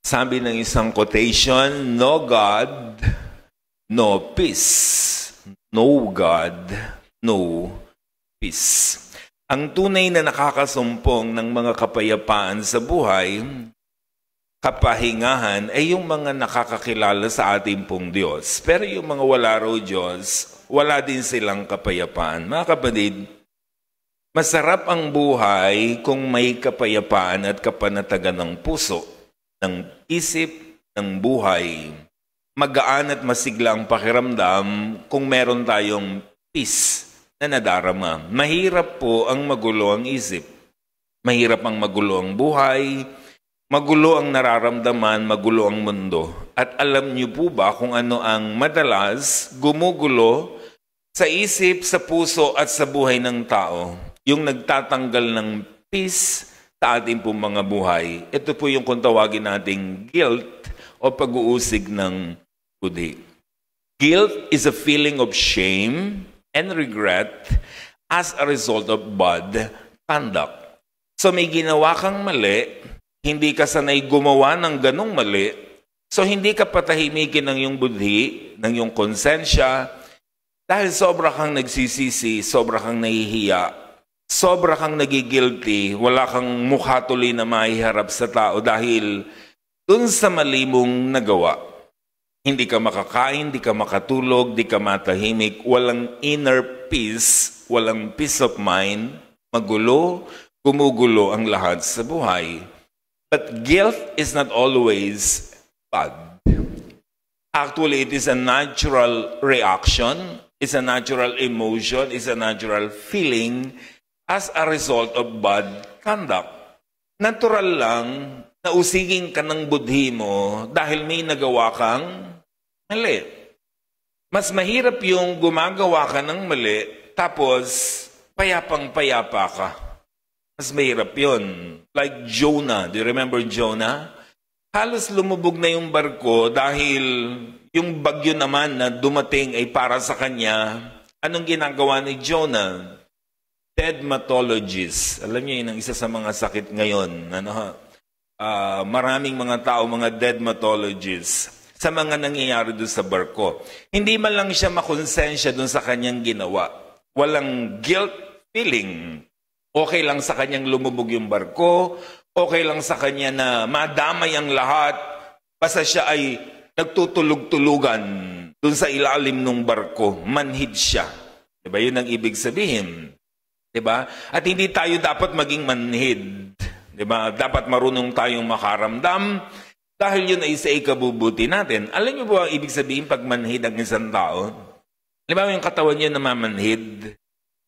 Sabi ng isang quotation, no God, no peace. No God, no peace. Ang tunay na nakakasumpong ng mga kapayapaan sa buhay, kapahingahan, ay yung mga nakakakilala sa ating pong Diyos. Pero yung mga wala raw Diyos, wala din silang kapayapaan. Mga kapatid, masarap ang buhay kung may kapayapaan at kapanatagan ng puso, ng isip, ng buhay. Magaan at masigla ang pakiramdam kung meron tayong peace na nadarama. Mahirap po ang magulo ang isip. Mahirap ang magulo ang buhay. Magulo ang nararamdaman, magulo ang mundo. At alam niyo po ba kung ano ang madalas gumugulo sa isip, sa puso at sa buhay ng tao? Yung nagtatanggal ng peace sa ating pong mga buhay. Ito po yung kung tawagin nating guilt o pag-uusig ng budhi. Guilt is a feeling of shame and regret as a result of bad conduct. So may ginawa kang mali, hindi ka sanay gumawa ng ganong mali, so hindi ka patahimikin ng iyong budhi, ng iyong konsensya, dahil sobra kang nagsisisi, sobra kang nahihiya, sobra kang nagigilty, wala kang mukha tuloy na maiharap sa tao dahil dun sa mali mong nagawa. Hindi ka makakain, di ka makatulog, di ka matahimik, walang inner peace, walang peace of mind, magulo, gumugulo ang lahat sa buhay. But guilt is not always bad. Actually, it is a natural reaction, it's a natural emotion, it's a natural feeling as a result of bad conduct. Natural lang na usigin ka ng budhi mo dahil may nagawa kang mali. Mas mahirap yung gumagawa ka ng mali tapos payapang-payapa ka. Mas mahirap yun. Like Jonah. Do you remember Jonah? Halos lumubog na yung barko dahil yung bagyo naman na dumating ay para sa kanya. Anong ginagawa ni Jonah? Dermatologist. Alam niyo yun ang isa sa mga sakit ngayon. Maraming mga tao, mga dermatologists, sa mga nangyayari doon sa barko. Hindi man lang siya makonsensya doon sa kanyang ginawa. Walang guilt feeling. Okay lang sa kanyang lumubog yung barko. Okay lang sa kanya na madamay ang lahat. Basta siya ay nagtutulog-tulugan doon sa ilalim ng barko. Manhid siya. Diba? Yun ang ibig sabihin. Diba? At hindi tayo dapat maging manhid. Diba? Dapat marunong tayong makaramdam dahil yun ay sa ikabubuti natin. Alam niyo ba ang ibig sabihin pag manhid ang isang tao? Diba yung katawan niya na mamanhid?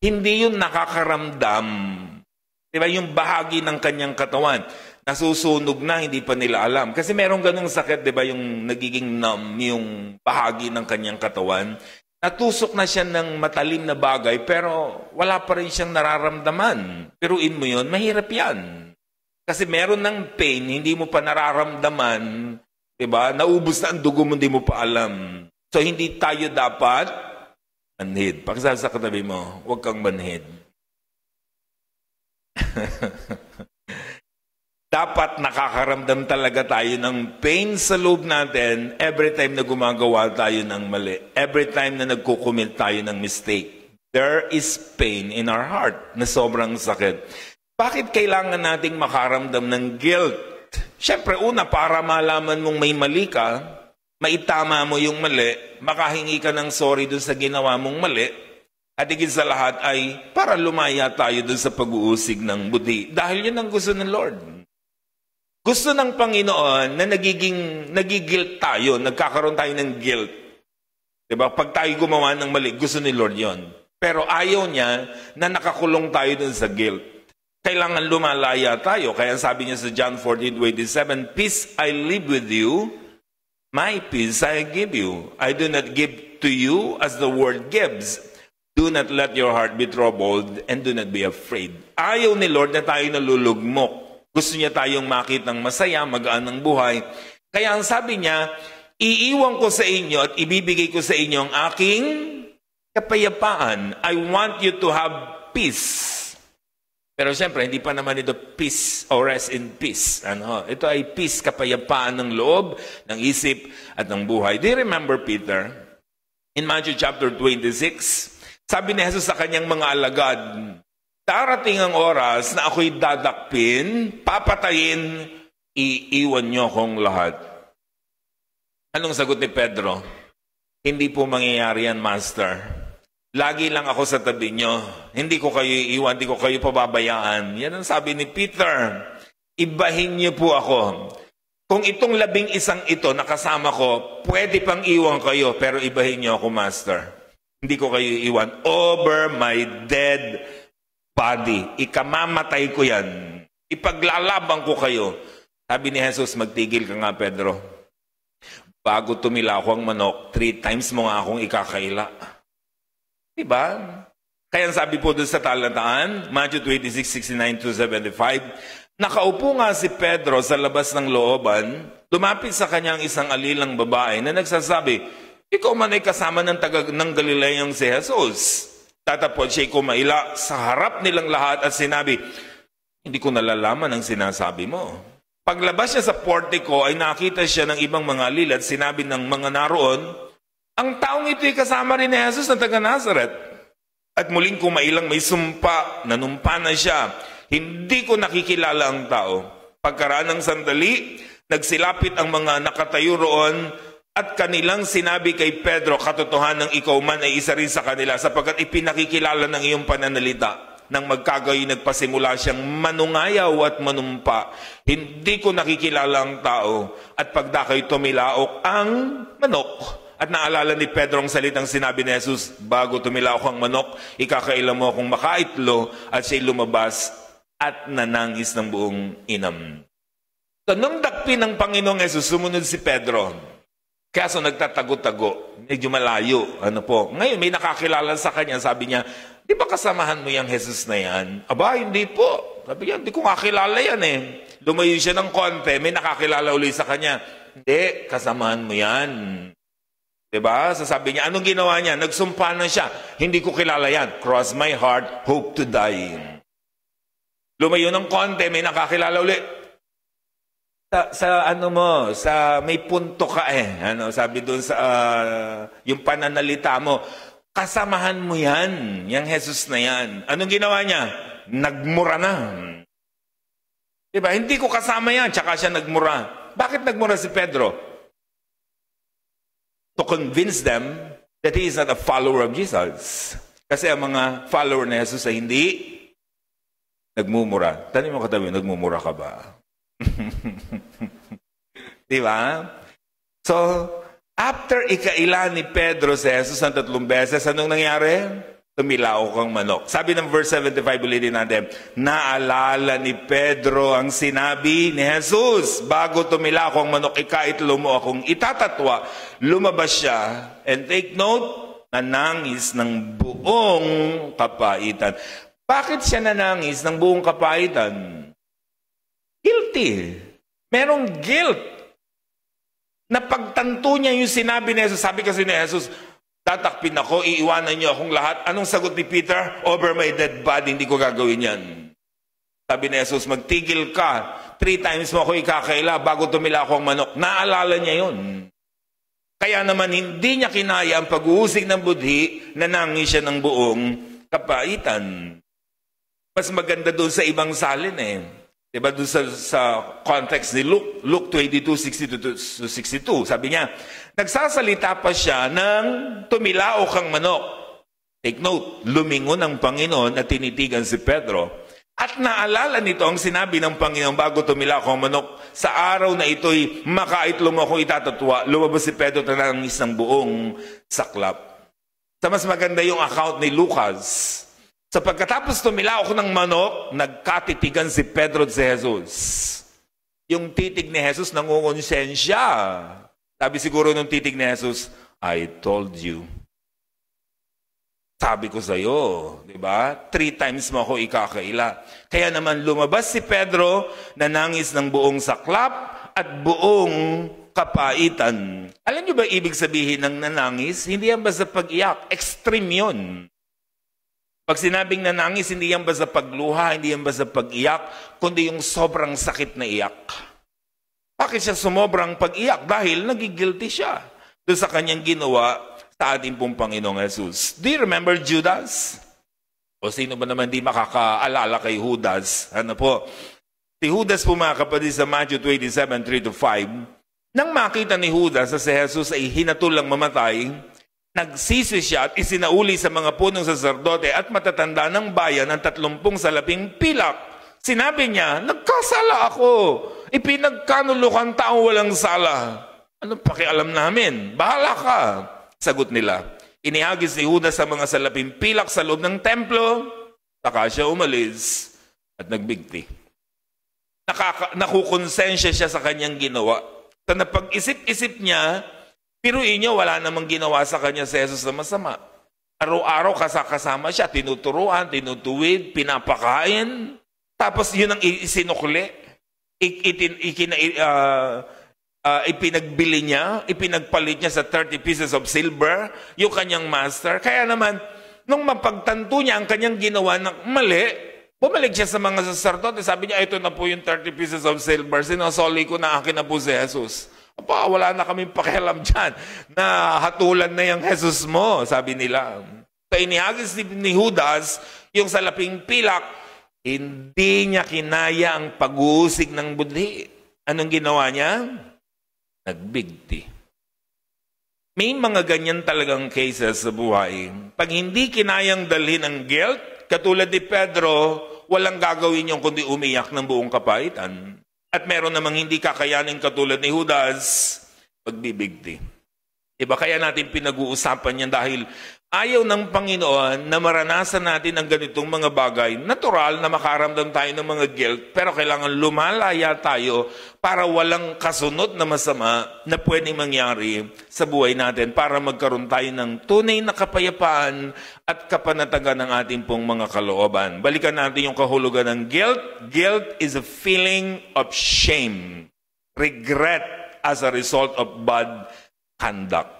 Hindi yun nakakaramdam. Diba yung bahagi ng kanyang katawan nasusunog na, hindi pa nila alam. Kasi merong ganung sakit, diba yung nagiging numb yung bahagi ng kanyang katawan. Natusok na siya ng matalim na bagay pero wala pa rin siyang nararamdaman. Piruin mo yun, mahirap yan. Kasi meron ng pain, hindi mo pa nararamdaman, diba? Naubos na ang dugo mo, hindi mo pa alam. So, hindi tayo dapat manhid. Pakisabi sa katabi mo, huwag kang manhid. Dapat nakakaramdam talaga tayo ng pain sa loob natin every time na gumagawa tayo ng mali. Every time na nagkukumit tayo ng mistake. There is pain in our heart na sobrang sakit. Bakit kailangan nating makaramdam ng guilt? Siyempre, una, para malaman mong may mali ka, maitama mo yung mali, makahingi ka ng sorry dun sa ginawa mong mali, at higit sa lahat ay para lumaya tayo dun sa pag-uusig ng budhi. Dahil yun ang gusto ng Lord. Gusto ng Panginoon na nagigilt tayo, nagkakaroon tayo ng guilt. Diba? Pag tayo gumawa ng mali, gusto ni Lord yon. Pero ayaw niya na nakakulong tayo dun sa guilt. Kailangan lumalaya tayo. Kaya sabi niya sa John 14:27, "Peace I leave with you, my peace I give you. I do not give to you as the world gives. Do not let your heart be troubled and do not be afraid." Ayaw ni Lord na tayo nalulugmok. Gusto niya tayong makitang masaya, magaan ng buhay. Kaya ang sabi niya, iiwan ko sa inyo at ibibigay ko sa inyo ang aking kapayapaan. I want you to have peace. Pero siyempre, hindi pa naman ito peace or rest in peace. Ito ay peace, kapayapaan ng loob, ng isip, at ng buhay. Do you remember Peter? In Matthew chapter 26, sabi ni Jesus sa kanyang mga alagad, darating ang oras na ako'y dadakpin, papatayin, iiwan niyo akong lahat. Anong sagot ni Pedro? Hindi po mangyayari yan, Master. Lagi lang ako sa tabi nyo. Hindi ko kayo iiwan, hindi ko kayo pababayaan. Yan ang sabi ni Peter. Ibahin niyo po ako. Kung itong 11 ito nakasama ko, pwede pang iwan kayo, pero ibahin niyo ako, Master. Hindi ko kayo iiwan. Over my dead body. Ikamamatay ko yan. Ipaglalaban ko kayo. Sabi ni Jesus, magtigil ka nga, Pedro. Bago tumila ako ang manok, 3 times mo nga akong ikakaila. Diba? Kaya sabi po doon sa talataan, Matthew 26:69-75, nakaupo nga si Pedro sa labas ng looban, lumapit sa kanyang isang alilang babae na nagsasabi, ikaw man ay kasama ng Galileang si Jesus. Tatapos siya kumaila sa harap nilang lahat at sinabi, hindi ko nalalaman ang sinasabi mo. Paglabas niya sa portico ay nakita siya ng ibang mga alila at sinabi ng mga naroon, ang taong ito'y kasama rin ni Jesus na taga Nazaret. At muling kumailang may sumpa, nanumpa na siya. Hindi ko nakikilala ang tao. Pagkaraan ng sandali, nagsilapit ang mga nakatayo roon at kanilang sinabi kay Pedro, katotohanan ng ikaw man ay isa rin sa kanila sapagkat ipinakikilala ng iyong pananalita. Nang magkagayon, nagpasimula siyang manungayaw at manumpa. Hindi ko nakikilala ang tao at pagdakay tumilaok ang manok. At naalala ni Pedro ang salitang sinabi ni Jesus, bago tumilaok ang manok, ikakailan mo akong makaitlo at siya'y lumabas at nanangis ng buong inam. So, nung dakpin ng Panginoong Jesus, sumunod si Pedro. Kaso nagtatago-tago, medyo malayo. Ngayon may nakakilala sa kanya, sabi niya, di ba kasamahan mo yung Jesus na yan? Aba, hindi po. Sabi niya, hindi ko kakilala yan eh. Lumayo siya ng konti, may nakakilala uli sa kanya. Hindi, kasamahan mo yan. Diba? Sasabi niya, anong ginawa niya? Nagsumpa na siya. Hindi ko kilala yan. Cross my heart, hope to die. Lumayo ng konti, may nakakilala ulit. Sa may punto ka eh. Sabi doon sa yung pananalita mo, kasamahan mo yan. Yang Jesus na yan. Anong ginawa niya? Nagmura na. Diba? Hindi ko kasama yan. Tsaka siya nagmura. Bakit nagmura si Pedro? To convince them that he is not a follower of Jesus. Kasi ang mga follower ni Jesus ay hindi nagmumura. Tanong mo katabi, nagmumura ka ba? Diba? So, after ikaila ni Pedro si Jesus ang 3 beses, anong nangyari? Tumilaok ang manok. Sabi ng verse 75, ulitin natin, naalala ni Pedro ang sinabi ni Jesus, bago tumilaok ang manok, ikaitlo mo akong itatatwa. Lumabas siya, and take note, nanangis ng buong kapaitan. Bakit siya nanangis ng buong kapaitan? Guilty. Merong guilt. Napagtanto niya yung sinabi ni Jesus. Sabi kasi ni Jesus, tatakpin ako, iiwanan niyo akong lahat. Anong sagot ni Peter? Over my dead body, hindi ko gagawin yan. Sabi ni Jesus, magtigil ka. 3 times mo ako ikakaila bago tumila ako ang manok. Naalala niya yun. Kaya naman hindi niya kinaya ang pag-uusig ng budhi, nanangis siya ng buong kapaitan. Mas maganda doon sa ibang salin eh. Diba doon sa context ni Luke 22:60-62, sabi niya, nagsasalita pa siya ng tumilaok ang manok. Take note, lumingon ang Panginoon at tinitigan si Pedro. At naalala nito ang sinabi ng Panginoon bago tumilaok ang manok, sa araw na ito'y makaitlo mo akong itatatwa, lumabas si Pedro at nanangis ng buong saklap. Sa mas maganda yung account ni Lucas, sa pagkatapos tumilaok ng manok, nagkatitigan si Pedro at si Jesus. Yung titig ni Jesus nangungonsensya. Sabi siguro nung titig ni Jesus, I told you. Sabi ko sa'yo, di ba? 3 times mo ako ikakaila. Kaya naman lumabas si Pedro, nanangis ng buong saklap at buong kapaitan. Alam niyo ba ibig sabihin ng nanangis? Hindi yan basta pag-iyak. Extreme yun. Pag sinabing nanangis, hindi yan ba sa pagluha, hindi yan ba sa pag-iyak, kundi yung sobrang sakit na iyak. Bakit siya sumobrang pag-iyak? Dahil nagigilty siya doon sa kanyang ginawa sa ating pong Panginoong Jesus. Do you remember Judas? O sino ba naman di makakaalala kay Judas? Ano po? Si Judas po mga kapatid sa Matthew 27, 3-5, nang makita ni Judas na si Jesus ay hinatulang mamatay, nagsisi siya at isinauli sa mga punong saserdote at matatanda ng bayan ng 30 salaping pilak. Sinabi niya, nagkasala ako. Ipinagkanulukan taong walang sala. Anong pakialam namin? Bahala ka. Sagot nila. Inihagis ni Judas sa mga salaping pilak sa loob ng templo. Saka siya umalis at nagbigti. Nakukonsensya siya sa kanyang ginawa. Sa napag-isip-isip niya, piruin niyo, wala namang ginawa sa kanya si Jesus na masama. Araw-araw kasama siya, tinuturuan, tinutuwid, pinapakain. Tapos yun ang isinukli. Ipinagbili niya, ipinagpalit niya sa 30 pieces of silver, yung kanyang master. Kaya naman, nung mapagtanto niya ang kanyang ginawa ng mali, bumalik siya sa mga saserdote. Sabi niya, ito na po yung 30 pieces of silver. Sinosoli ko na, akin na po si Jesus. Aba, wala na kaming pakialam dyan na hatulan na yung Jesus mo, sabi nila. So inihagis ni Judas yung salaping pilak, hindi niya kinaya ang pag-uusig ng budhi. Anong ginawa niya? Nagbigti. May mga ganyan talagang cases sa buhay. Pag hindi kinayang dalhin ang guilt, katulad ni Pedro, walang gagawin yung kundi umiyak ng buong kapaitan. At meron namang hindi kakayanin katulad ni Judas, pagbibigti. Diba kaya natin pinag-uusapan yan dahil ayaw ng Panginoon na maranasan natin ang ganitong mga bagay. Natural na makaramdam tayo ng mga guilt, pero kailangan lumalaya tayo para walang kasunod na masama na pwedeng mangyari sa buhay natin para magkaroon tayo ng tunay na kapayapaan at kapanatagan ng ating pong mga kalooban. Balikan natin yung kahulugan ng guilt. Guilt is a feeling of shame, regret as a result of bad conduct.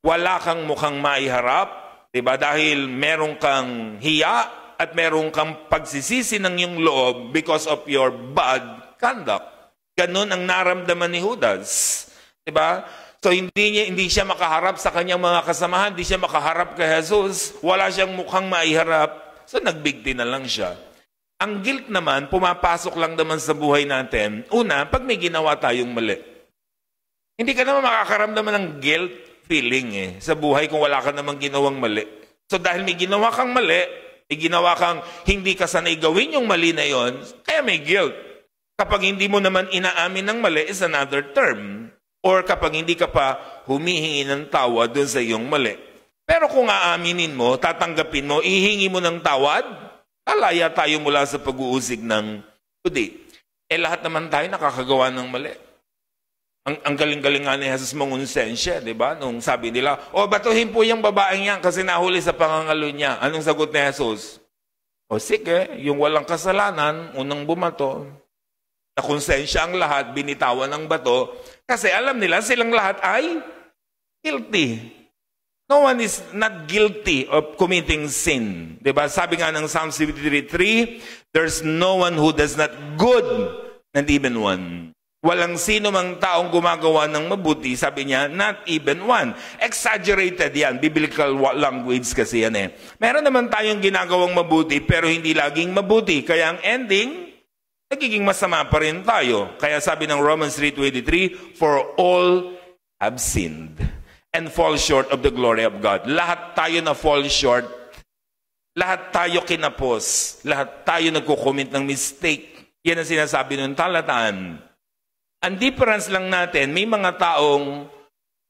Wala kang mukhang maiharap, diba? Dahil meron kang hiya at meron kang pagsisisi ng iyong loob because of your bad conduct. Ganun ang naramdaman ni Judas. Diba? So hindi siya makaharap sa kanyang mga kasamahan, hindi siya makaharap kay Jesus, wala siyang mukhang maiharap, so nagbigti na lang siya. Ang guilt naman, pumapasok lang naman sa buhay natin. Una, pag may ginawa tayong mali. Hindi ka naman makakaramdaman ng guilt feeling sa buhay kung wala ka namang ginawang mali. So dahil may ginawa kang mali, may ginawa kang hindi ka sanay gawin yung mali na yon, kaya may guilt. Kapag hindi mo naman inaamin ng mali is another term. Or kapag hindi ka pa humihingi ng tawad dun sa iyong mali. Pero kung aaminin mo, tatanggapin mo, ihingi mo ng tawad, alaya tayo mula sa pag-uusig ng budhi. Lahat naman tayo nakakagawa ng mali. Ang galing-galing nga ni Jesus mangonsensya, di ba? Nung sabi nila, batuhin po yung babaeng yan kasi nahuli sa pangangalo niya. Anong sagot ni Jesus? Sige, yung walang kasalanan, unang bumato. Nakonsensya ang lahat, binitawan ng bato, kasi alam nila silang lahat ay guilty. No one is not guilty of committing sin. Di ba? Sabi nga ng Psalm 73:3, there's no one who does not good, not even one. Walang sino mang taong gumagawa ng mabuti, sabi niya, not even one. Exaggerated yan. Biblical language kasi yan Meron naman tayong ginagawang mabuti, pero hindi laging mabuti. Kaya ang ending, nagiging masama pa rin tayo. Kaya sabi ng Romans 3:23, for all have sinned and fall short of the glory of God. Lahat tayo na fall short. Lahat tayo kinapos. Lahat tayo nagkukomment ng mistake. Yan ang sinasabi ng talataan. Ang difference lang natin, may mga taong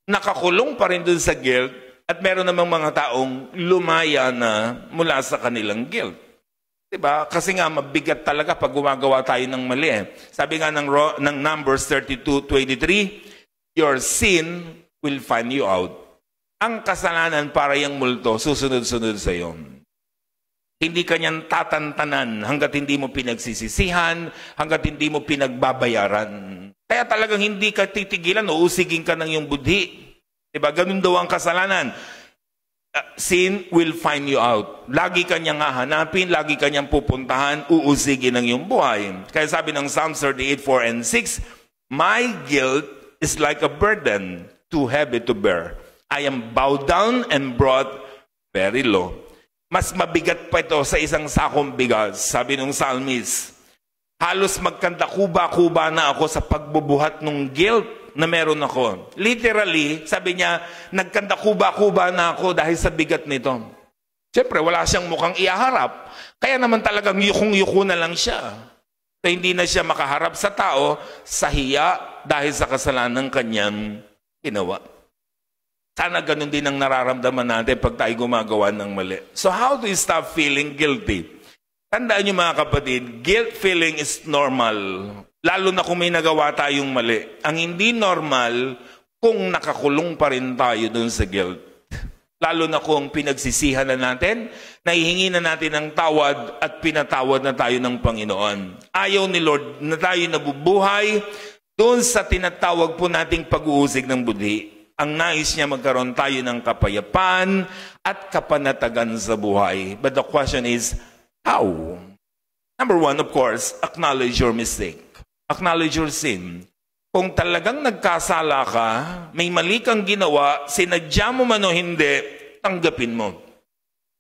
nakakulong pa rin dun sa guilt at meron namang mga taong lumaya na mula sa kanilang guilt. Diba? Kasi nga mabigat talaga pag gumagawa tayo ng mali. Sabi nga ng Numbers 32:23, your sin will find you out. Ang kasalanan para yung multo, susunod-sunod sa iyo. Hindi kanyan tatantanan hanggat hindi mo pinagsisisihan, hanggat hindi mo pinagbabayaran. Kaya talagang hindi ka titigilan, uusigin ka ng iyong budhi. Diba? Ganun daw ang kasalanan. sin will find you out. Lagi kanyang hahanapin, lagi kanyang pupuntahan, uusigin ang iyong buhay. Kaya sabi ng Psalms 38:4 and 6, my guilt is like a burden, too heavy to bear. I am bowed down and brought very low. Mas mabigat pa ito sa isang sakong bigas, sabi ng psalmist. Halos magkanta kuba-kuba na ako sa pagbubuhat ng guilt na meron ako. Literally, sabi niya, nagkanta kuba-kuba na ako dahil sa bigat nito. Siyempre, wala siyang mukhang ihaharap. Kaya naman talagang yukong-yuko na lang siya. So, hindi na siya makaharap sa tao sa hiya dahil sa kasalanan ng kanyang ginawa. Sana ganun din ang nararamdaman natin pag tayo gumagawa ng mali. So how do you stop feeling guilty? Tandaan niyo mga kapatid, guilt feeling is normal. Lalo na kung may nagawa tayong mali. Ang hindi normal, kung nakakulong pa rin tayo dun sa guilt. Lalo na kung pinagsisihan na natin, nahihingi na natin ng tawad at pinatawad na tayo ng Panginoon. Ayaw ni Lord na tayo nabubuhay doon sa tinatawag po nating pag-uusig ng budhi. Ang nais niya magkaroon tayo ng kapayapaan at kapanatagan sa buhay. But the question is, how? Number one, of course, acknowledge your mistake. Acknowledge your sin. Kung talagang nagkasala ka, may mali kang ginawa, sinadya mo man o hindi, tanggapin mo.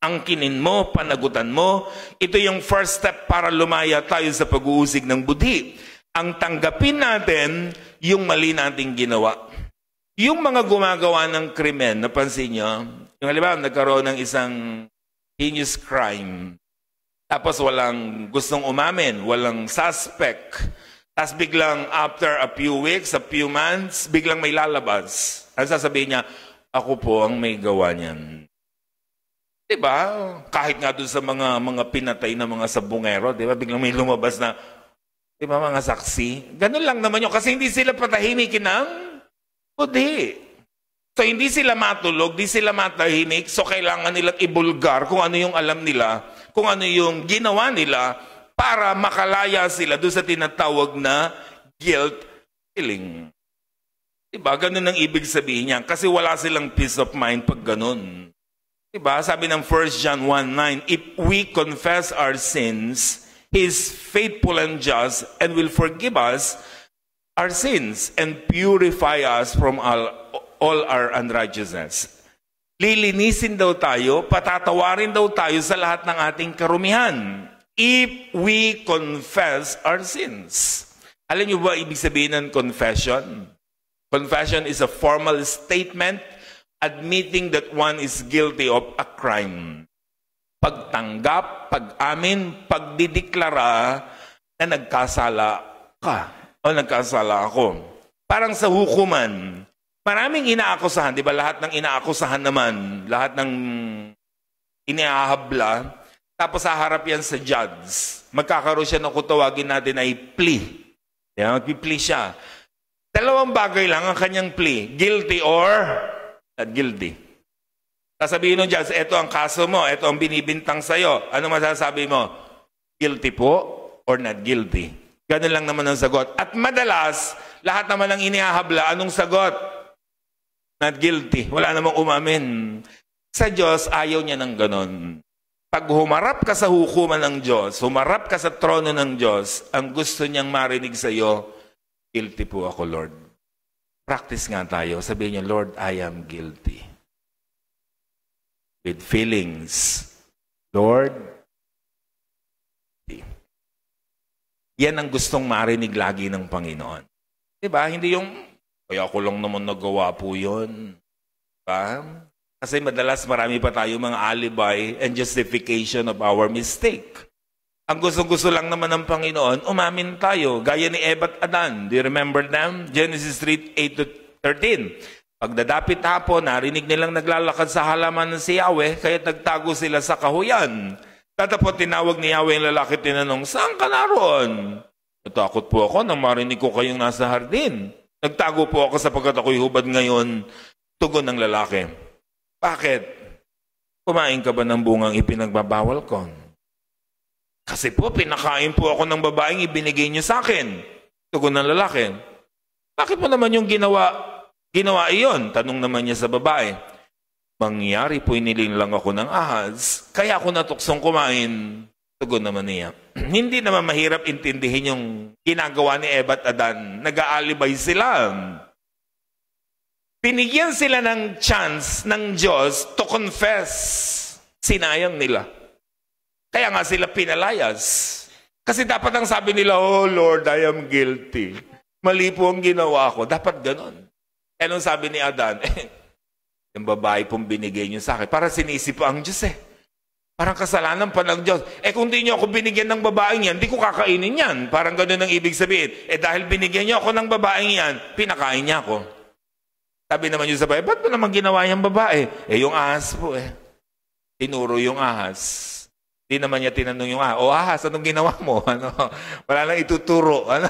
Angkinin mo, panagutan mo. Ito yung first step para lumaya tayo sa pag-uusig ng budhi. Ang tanggapin natin yung mali nating ginawa. Yung mga gumagawa ng krimen, napansin nyo, yung halimbawa, nagkaroon ng isang heinous crime, tapos walang gustong umamin, walang suspect, tapos biglang after a few weeks, a few months, biglang may lalabas. Ang sasabihin niya, ako po ang may gawa niyan. Diba? Kahit nga doon sa mga pinatay na mga sabungero, diba? Biglang may lumabas na, diba, mga saksi? Ganun lang naman yun, kasi hindi sila patahimikin ng budhi. So, hindi sila matulog, hindi sila matahimik, so kailangan nilang ibulgar kung ano yung alam nila, kung ano yung ginawa nila, para makalaya sila doon sa tinatawag na guilt feeling. Diba? Ganun ang ibig sabihin niya. Kasi wala silang peace of mind pag ganun. Diba? Sabi ng 1 John 1:9, if we confess our sins, He is faithful and just and will forgive us our sins and purify us from all our unrighteousness. Lilinisin daw tayo, patatawarin daw tayo sa lahat ng ating karumihan. If we confess our sins. Alam niyo ba ibig sabihin ng confession? Confession is a formal statement admitting that one is guilty of a crime. Pagtanggap, pag-amin, pagdideklara na nagkasala ka o nagkasala ako. Parang sa hukuman, maraming inaakusahan, di ba? Lahat ng inaakusahan naman, lahat ng inihahabla, tapos haharap yan sa judge. Magkakaroon siya ng kutawagin natin ay plea. Yan, magpi-plea siya. Dalawang bagay lang ang kanyang plea. Guilty or not guilty. Sasabihin ng judge, ito ang kaso mo, ito ang binibintang sa'yo. Ano masasabi mo? Guilty po or not guilty? Ganun lang naman ang sagot. At madalas, lahat naman ang inihahabla, anong sagot? Not guilty. Wala namang umamin. Sa Diyos, ayaw niya ng ganun. Pag humarap ka sa hukuman ng Diyos, humarap ka sa trono ng Diyos, ang gusto niyang marinig sa iyo, guilty po ako, Lord. Practice nga tayo. Sabihin niyo, Lord, I am guilty. With feelings. Lord, yan ang gustong marinig lagi ng Panginoon. Diba? Hindi yung, kaya ako lang naman nagawa po yun. Diba? Kasi madalas marami pa tayo mga alibi and justification of our mistake. Ang gusto-gusto lang naman ng Panginoon, umamin tayo. Gaya ni Eva at Adan. Do you remember them? Genesis 3:8-13. Pagdadapit hapon, narinig nilang naglalakad sa halaman si Yahweh, kaya nagtago sila sa kahuyan. Tatapos tinawag ni Yahweh yung lalaki, tinanong, saan ka naroon? Natakot po ako nang marinig ko kayong nasa hardin. Nagtago po ako sapagkat ako'y hubad ngayon. Tugon ng lalaki. Bakit? Kumain ka ba ng bungang ipinagbabawal ko? Kasi po, pinakain po ako ng babaeng ibinigay niyo sa akin. Tugon ng lalaki. Bakit mo naman yung ginawa iyon? Tanong naman niya sa babae. mangyari po'y nilinlang ako ng ahas, kaya ako natuksong kumain. Tugon naman niya. Hindi naman mahirap intindihin yung ginagawa ni Eva at Adan. Nag-aalibay sila. Binigyan sila ng chance ng Diyos to confess. Sinayang nila. Kaya nga sila pinalayas. Kasi dapat ang sabi nila, oh Lord, I am guilty. Mali po ang ginawa ko. Dapat ganon. Anong sabi ni Adan? Yung babae pong binigay niyo sa akin. Para sinisi pa ang Diyos eh. Parang kasalanan pa ng Diyos. Kung di niyo ako binigyan ng babaeng yan, di ko kakainin yan. Parang ganun ang ibig sabihin. Dahil binigyan niyo ako ng babaeng yan, pinakain niya ako. Sabi naman yung sabay, ba't mo naman ginawa yung babae? Yung ahas po eh. Tinuro yung ahas. Di naman niya tinanong yung ahas, o ahas, anong ginawa mo? Ano? Wala lang ituturo. Ano?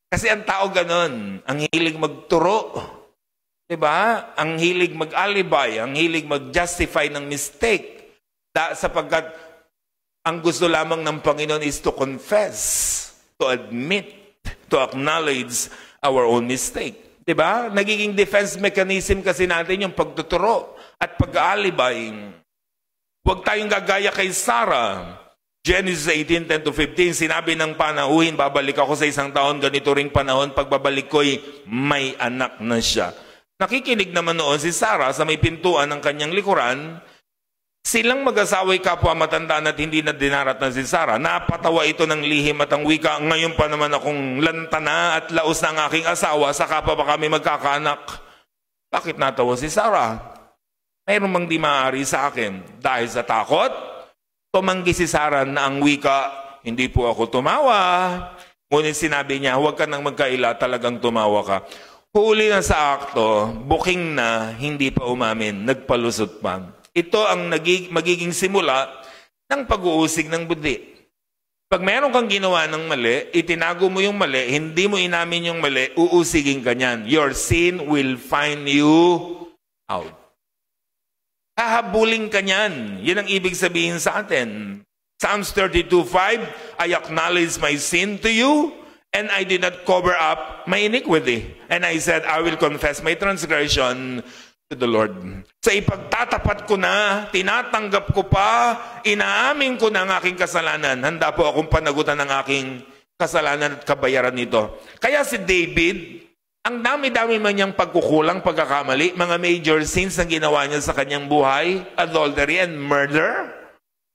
Kasi ang tao ganun, ang hilig magturo. Diba? Ang hilig mag-alibay, ang hilig mag-justify ng mistake. Sapagkat ang gusto lamang ng Panginoon is to confess, to admit, to acknowledge our own mistake. Diba? Nagiging defense mechanism kasi natin yung pagtuturo at pag-aalibay. Huwag tayong gagaya kay Sarah. Genesis 18:10-15, sinabi ng panauhin, babalik ako sa isang taon, ganito ring panahon, pagbabalik ko'y may anak na siya. Nakikinig naman noon si Sarah sa may pintuan ng kanyang likuran. Silang mag-asaway kapwa matandaan at hindi na dinaratan si Sarah. Napatawa ito ng lihim at ang wika, ngayon pa naman akong lantana at laos na ang aking asawa, saka pa ba kami magkakaanak? Bakit natawa si Sarah? Mayroon mang di maaari sa akin. Dahil sa takot, tumanggi si Sarah na ang wika, hindi po ako tumawa. Ngunit sinabi niya, huwag ka nang magkaila, talagang tumawa ka. Huli na sa akto, booking na, hindi pa umamin, nagpalusot pa. Ito ang magiging simula ng pag-uusig ng budi. Pag meron kang ginawa ng mali, itinago mo yung mali, hindi mo inamin yung mali, uusigin ka niyan. Your sin will find you out. Hahabulin ka niyan. Yan ang ibig sabihin sa atin. Psalms 32:5, I acknowledge my sin to you, and I did not cover up my iniquity. And I said, I will confess my transgression to the Lord. Sa ipagtatapat ko na, tinatanggap ko pa, inaamin ko na ang aking kasalanan. Handa po akong panagutan ng aking kasalanan at kabayaran nito. Kaya si David, ang dami-dami man niyang pagkukulang, pagkakamali, mga major sins ang ginawa niya sa kanyang buhay, adultery and murder.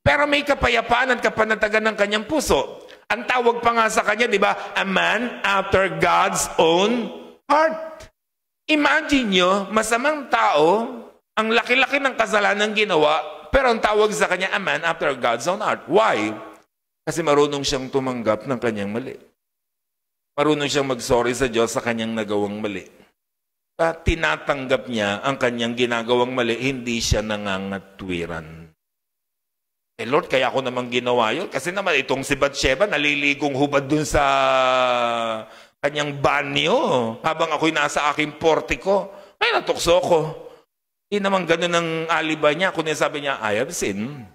Pero may kapayapaan at kapanatagan ng kanyang puso. Ang tawag pa nga sa kanya, di ba? A man after God's own heart. Imagine nyo, masamang tao, ang laki-laki ng kasalanan ginawa, pero ang tawag sa kanya, a man after God's own heart. Why? Kasi marunong siyang tumanggap ng kanyang mali. Marunong siyang mag-sorry sa Diyos sa kanyang nagawang mali. At tinatanggap niya ang kanyang ginagawang mali, hindi siya nangangatwiran. Lord, kaya ako naman ginawa yun. Kasi naman itong si Bathsheba, naliligong hubad dun sa kanyang banyo. Habang ako'y nasa aking portiko, ay natukso ko. Hindi naman ganun ang alibay niya. Kundi sabi niya, I have sinned.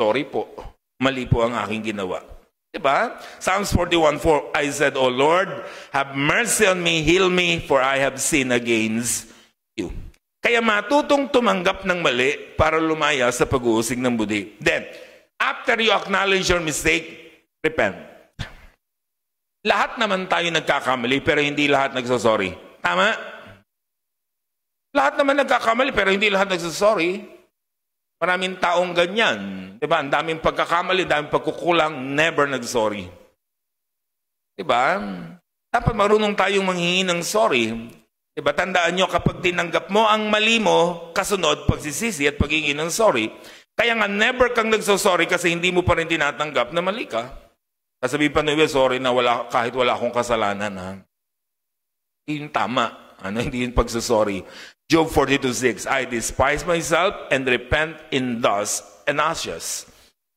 Sorry po. Mali po ang aking ginawa. Diba? Psalms 41:4, I said, O Lord, have mercy on me, heal me, for I have sinned against you. Kaya matutong tumanggap ng mali para lumaya sa pag-uusig ng budi. Then, after you acknowledge your mistake, repent. Lahat naman tayo nagkakamali, pero hindi lahat nagsasorry. Tama? Lahat naman nagkakamali, pero hindi lahat nagsasorry. Maraming taong ganyan. Diba? Ang daming pagkakamali, daming pagkukulang, never nagsorry. Diba? Dapat marunong tayong manghingi ng sorry. Diba? Tandaan nyo, kapag tinanggap mo ang mali mo, kasunod, pagsisisi at paghingi ng sorry. Kaya nga, never kang nagsosorry kasi hindi mo pa rin tinatanggap na mali ka. Sasabihin pa nila, sorry na kahit wala akong kasalanan. Ha? Hindi yung tama. Hindi yung pagsasorry. Job 42:6, I despise myself and repent in dust and ashes.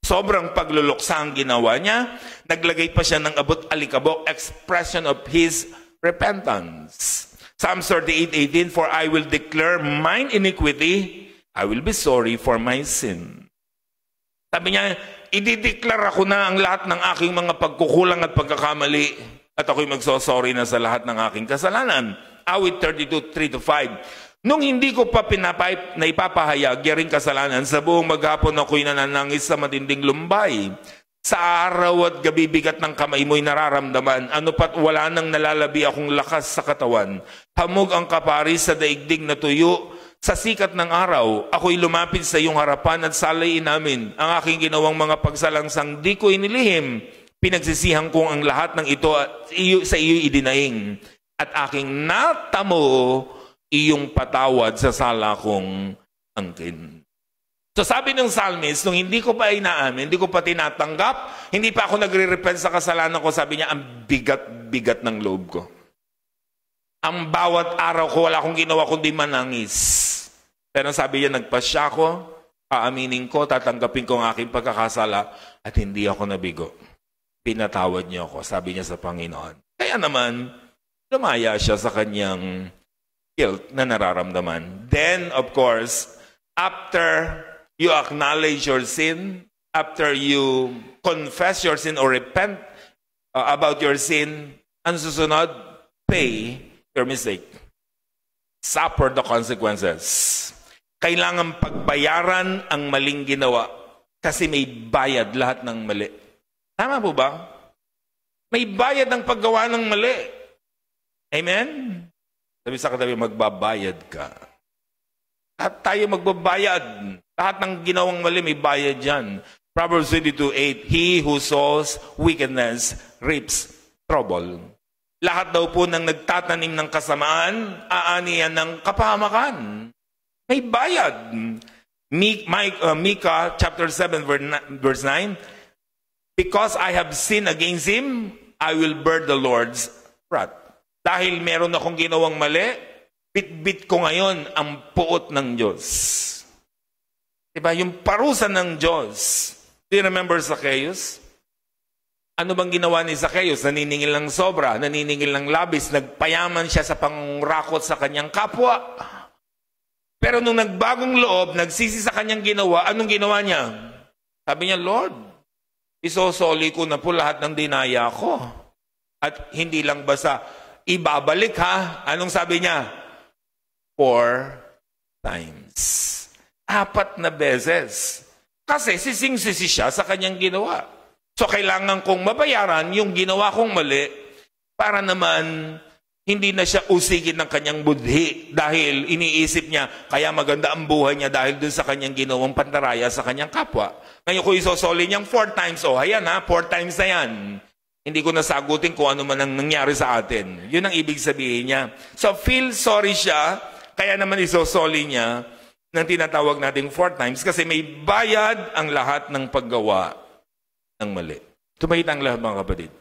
Sobrang pagluluksa ang ginawa niya. Naglagay pa siya ng abot alikabok, expression of his repentance. Psalms 38:18, for I will declare mine iniquity, I will be sorry for my sin. Sabi niya, idideklara ko na ang lahat ng aking mga pagkukulang at pagkakamali at ako'y magsosorry na sa lahat ng aking kasalanan. Awit 32:3-5, Nung hindi ko pa naipapahayag yaring kasalanan, sa buong maghapon ako'y nananangis sa matinding lumbay. Sa araw at gabi bigat ng kamay mo'y nararamdaman. Ano pat wala nang nalalabi akong lakas sa katawan. Hamog ang kaparis sa daigdig na tuyo. Sa sikat ng araw, ako'y lumapit sa iyong harapan at salayin namin ang aking ginawang mga pagsalangsang di ko inilihim. Pinagsisihan kong ang lahat ng ito at sa iyo'y idinaing. At aking natamo iyong patawad sa sala kong angkin. So sabi ng psalmist, nung hindi ko pa inaamin, hindi ko pa tinatanggap, hindi pa ako nagre-repent sa kasalanan ko, sabi niya, ang bigat-bigat ng loob ko. Ang bawat araw ko, wala akong ginawa kundi manangis. Pero sabi niya, nagpasya ko, aaminin ko, tatanggapin ko ang aking pagkakasala, at hindi ako nabigo. Pinatawad niyo ako, sabi niya sa Panginoon. Kaya naman, lumaya siya sa kanyang guilt na nararamdaman. Then, of course, after you acknowledge your sin, after you confess your sin or repent about your sin, ang susunod, pay your mistake. Suffer the consequences. Kailangan pagbayaran ang maling ginawa kasi may bayad lahat ng mali. Tama po ba? May bayad ang paggawa ng mali. Amen? Sabi sa katabi, magbabayad ka. At tayo magbabayad. Lahat ng ginawang mali, may bayad yan. Proverbs 22:8, he who sows wickedness reaps trouble. Lahat daw po ng nagtatanim ng kasamaan, aanihan ng kapahamakan. May bayad. Micah chapter 7 verse 9, because I have sinned against him, I will bear the Lord's wrath. Dahil meron akong ginawang mali, bit-bit ko ngayon ang puot ng Diyos. Diba? Yung parusa ng Diyos. Do you remember Zacchaeus? Ano bang ginawa ni Zacchaeus? Naniningil ng sobra, naniningil ng labis, nagpayaman siya sa pangrakot sa kanyang kapwa. Pero nung nagbagong loob, nagsisi sa kanyang ginawa, anong ginawa niya? Sabi niya, Lord, isosoli ko na po lahat ng dinaya ko. At hindi lang basta ibabalik ha. Anong sabi niya? 4 times. 4 na beses. Kasi sising-sisi siya sa kanyang ginawa. So kailangan kong mabayaran yung ginawa kong mali para naman hindi na siya usigin ng kanyang budhi dahil iniisip niya kaya maganda ang buhay niya dahil dun sa kanyang ginawang pandaraya sa kanyang kapwa. Ngayon kung isosoli niyang 4 times, ayan ha, 4 times na yan. Hindi ko nasagutin kung ano man ang nangyari sa atin. Yun ang ibig sabihin niya. So, feel sorry siya, kaya naman isosoli niya ng tinatawag nating 4 times kasi may bayad ang lahat ng paggawa ng mali. Tumahit ang lahat mga kapatid.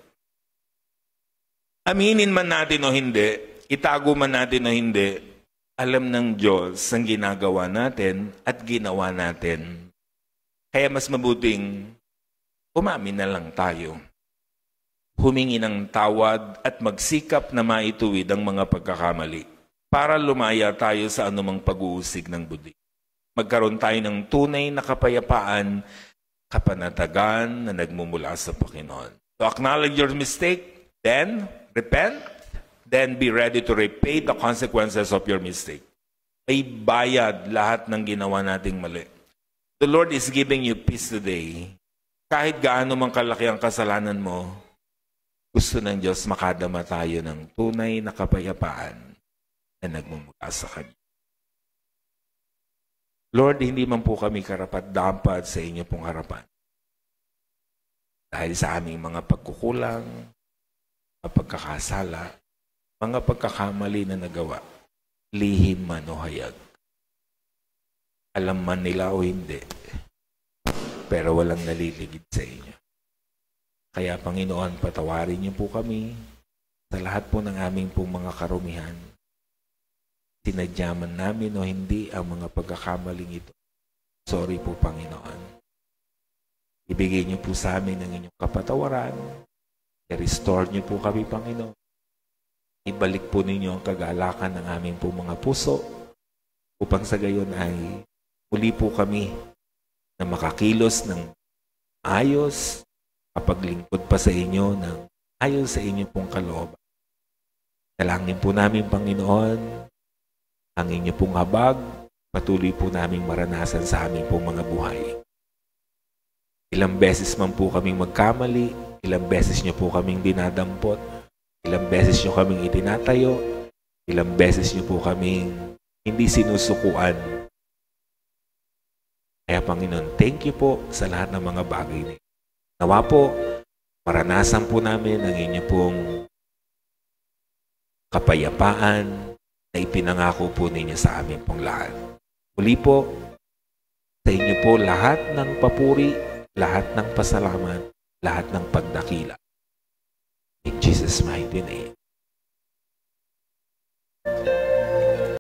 Aminin man natin o hindi, itago man natin o hindi, alam ng Diyos ang ginagawa natin at ginawa natin. Kaya mas mabuting umamin na lang tayo. Humingi ng tawad at magsikap na maituwid ang mga pagkakamali para lumaya tayo sa anumang pag-uusig ng budi. Magkaroon tayo ng tunay na kapayapaan, kapanatagan na nagmumula sa Panginoon. So acknowledge your mistake, then repent, then be ready to repay the consequences of your mistake. May bayad lahat ng ginawa nating mali. The Lord is giving you peace today. Kahit gaano mang kalaki ang kasalanan mo, gusto ng Diyos makadama tayo ng tunay na kapayapaan na nagmumula sa Kanya. Lord, hindi man po kami karapat-dapat sa inyo pong harapan. Dahil sa aming mga pagkukulang, mga pagkakasala, mga pagkakamali na nagawa, lihim man o hayag. Alam man nila o hindi, pero walang naliligid sa inyo. Kaya Panginoon, patawarin niyo po kami sa lahat po ng aming pong mga karumihan. Sinadyaman namin o hindi ang mga pagkakamaling ito. Sorry po, Panginoon. Ibigay niyo po sa amin ang inyong kapatawaran. I-restore niyo po kami, Panginoon. Ibalik po ninyo ang kagalakan ng aming po mga puso upang sa gayon ay muli po kami na makakilos ng ayos, kapaglingkod pa sa inyo ng ayon sa inyo pong kalooban. Dalangin po namin, Panginoon, ang inyo pong habag, patuloy po naming maranasan sa aming pong mga buhay. Ilang beses man po kaming magkamali, ilang beses nyo po kaming dinadampot, ilang beses nyo kaming itinatayo, ilang beses nyo po kaming hindi sinusukuan. Kaya Panginoon, thank you po sa lahat ng mga bagay niyo. Nawa po, maranasan po namin ang inyo pong kapayapaan na ipinangako po ninyo sa amin pong lahat. Muli po, sa inyo po lahat ng papuri, lahat ng pasalamat, lahat ng pagdakila. In Jesus' mighty name.